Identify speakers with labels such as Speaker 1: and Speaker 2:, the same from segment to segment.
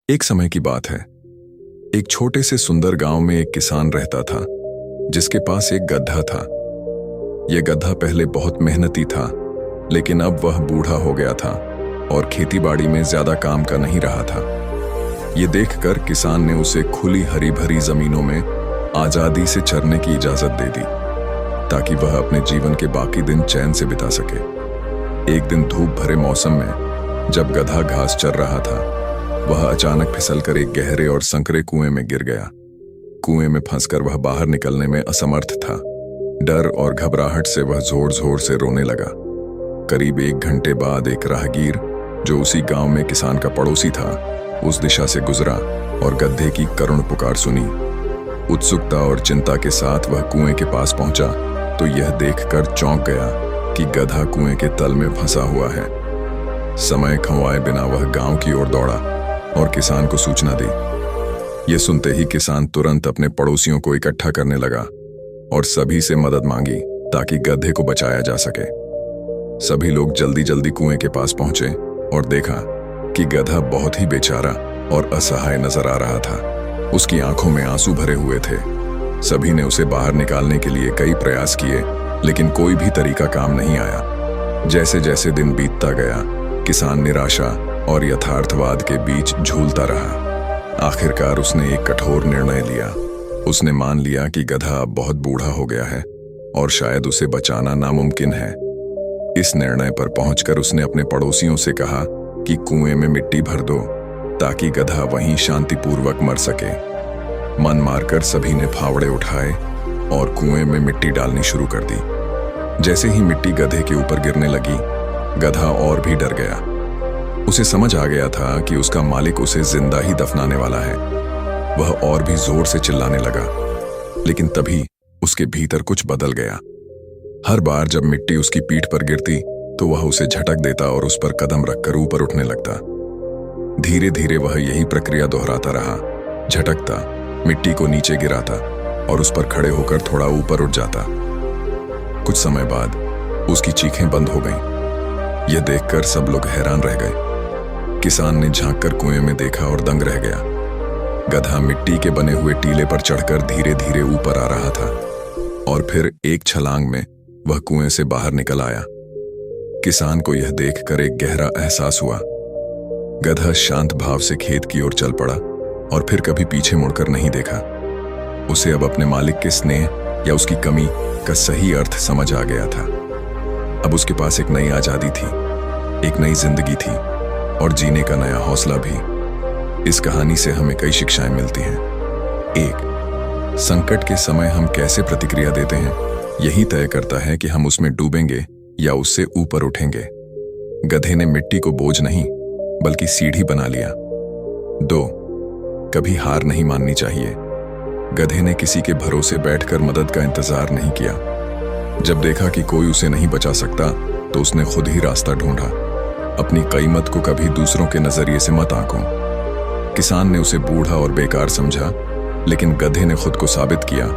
Speaker 1: एक समय की बात है। एक छोटे से सुंदर गांव में एक किसान रहता था जिसके पास एक गधा था। यह गधा पहले बहुत मेहनती था, लेकिन अब वह बूढ़ा हो गया था और खेतीबाड़ी में ज्यादा काम का नहीं रहा था। ये देखकर किसान ने उसे खुली हरी भरी जमीनों में आजादी से चरने की इजाजत दे दी, ताकि वह अपने जीवन के बाकी दिन चैन से बिता सके। एक दिन धूप भरे मौसम में जब गधा घास चर रहा था, वह अचानक फिसलकर एक गहरे और संकरे कुएं में गिर गया। कुएं में फंसकर वह बाहर निकलने में असमर्थ था। डर और घबराहट से वह जोर जोर से रोने लगा। करीब 1 घंटे बाद एक राहगीर, जो उसी गांव में किसान का पड़ोसी था, उस दिशा से गुजरा और गधे की करुण पुकार सुनी। उत्सुकता और चिंता के साथ वह कुएं के पास पहुंचा तो यह देखकर चौंक गया कि गधा कुएं के तल में फंसा हुआ है। समय खंवाए बिना वह गांव की ओर दौड़ा और किसान को सूचना दी। यह सुनते ही किसान तुरंत अपने पड़ोसियों को इकट्ठा करने लगा और सभी से मदद मांगी ताकि गधे को बचाया जा सके। सभी लोग जल्दी जल्दी कुएं के पास पहुंचे और देखा कि गधा बहुत ही बेचारा और असहाय नजर आ रहा था। उसकी आंखों में आंसू भरे हुए थे। सभी ने उसे बाहर निकालने के लिए कई प्रयास किए, लेकिन कोई भी तरीका काम नहीं आया। जैसे जैसे दिन बीतता गया, किसान निराशा और यथार्थवाद के बीच झूलता रहा। आखिरकार उसने एक कठोर निर्णय लिया। उसने मान लिया कि गधा अब बहुत बूढ़ा हो गया है और शायद उसे बचाना नामुमकिन है। इस निर्णय पर पहुंचकर उसने अपने पड़ोसियों से कहा कि कुएं में मिट्टी भर दो ताकि गधा वहीं शांतिपूर्वक मर सके। मन मारकर सभी ने फावड़े उठाए और कुएं में मिट्टी डालनी शुरू कर दी। जैसे ही मिट्टी गधे के ऊपर गिरने लगी, गधा और भी डर गया। उसे समझ आ गया था कि उसका मालिक उसे जिंदा ही दफनाने वाला है। वह और भी जोर से चिल्लाने लगा, लेकिन तभी उसके भीतर कुछ बदल गया। हर बार जब मिट्टी उसकी पीठ पर गिरती तो वह उसे झटक देता और उस पर कदम रखकर ऊपर उठने लगता। धीरे धीरे वह यही प्रक्रिया दोहराता रहा। झटकता, मिट्टी को नीचे गिराता और उस पर खड़े होकर थोड़ा ऊपर उठ जाता। कुछ समय बाद उसकी चीखें बंद हो गईं। यह देखकर सब लोग हैरान रह गए। किसान ने झांककर कुएं में देखा और दंग रह गया। गधा मिट्टी के बने हुए टीले पर चढ़कर धीरे धीरे ऊपर आ रहा था और फिर एक छलांग में वह कुएं से बाहर निकल आया। किसान को यह देखकर एक गहरा एहसास हुआ। गधा शांत भाव से खेत की ओर चल पड़ा और फिर कभी पीछे मुड़कर नहीं देखा। उसे अब अपने मालिक के स्नेह या उसकी कमी का सही अर्थ समझ आ गया था। अब उसके पास एक नई आजादी थी, एक नई जिंदगी थी और जीने का नया हौसला भी। इस कहानी से हमें कई शिक्षाएं मिलती हैं। 1. संकट के समय हम कैसे प्रतिक्रिया देते हैं, यही तय करता है कि हम उसमें डूबेंगे या उससे ऊपर उठेंगे। गधे ने मिट्टी को बोझ नहीं बल्कि सीढ़ी बना लिया। 2. कभी हार नहीं माननी चाहिए। गधे ने किसी के भरोसे बैठकर मदद का इंतजार नहीं किया। जब देखा कि कोई उसे नहीं बचा सकता तो उसने खुद ही रास्ता ढूंढा। अपनी कीमत को कभी दूसरों के नजरिए से मत आंको। किसान ने उसे बूढ़ा और बेकार समझा, लेकिन गधे ने खुद को साबित किया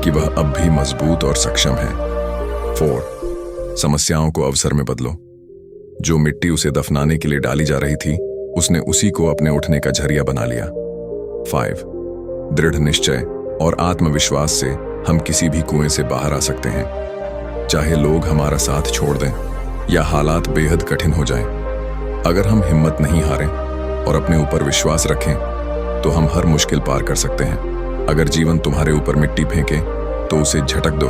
Speaker 1: कि वह अब भी मजबूत और सक्षम है। 4. समस्याओं को अवसर में बदलो। जो मिट्टी उसे दफनाने के लिए डाली जा रही थी, उसने उसी को अपने उठने का झरिया बना लिया। 5. दृढ़ निश्चय और आत्मविश्वास से हम किसी भी कुएं से बाहर आ सकते हैं। चाहे लोग हमारा साथ छोड़ दें या हालात बेहद कठिन हो जाएं, अगर हम हिम्मत नहीं हारें और अपने ऊपर विश्वास रखें तो हम हर मुश्किल पार कर सकते हैं। अगर जीवन तुम्हारे ऊपर मिट्टी फेंके तो उसे झटक दो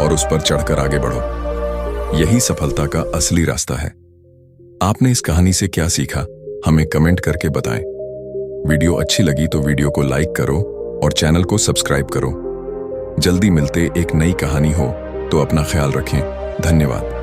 Speaker 1: और उस पर चढ़कर आगे बढ़ो। यही सफलता का असली रास्ता है। आपने इस कहानी से क्या सीखा, हमें कमेंट करके बताएं। वीडियो अच्छी लगी तो वीडियो को लाइक करो और चैनल को सब्सक्राइब करो। जल्दी मिलते एक नई कहानी हो तो अपना ख्याल रखें। धन्यवाद।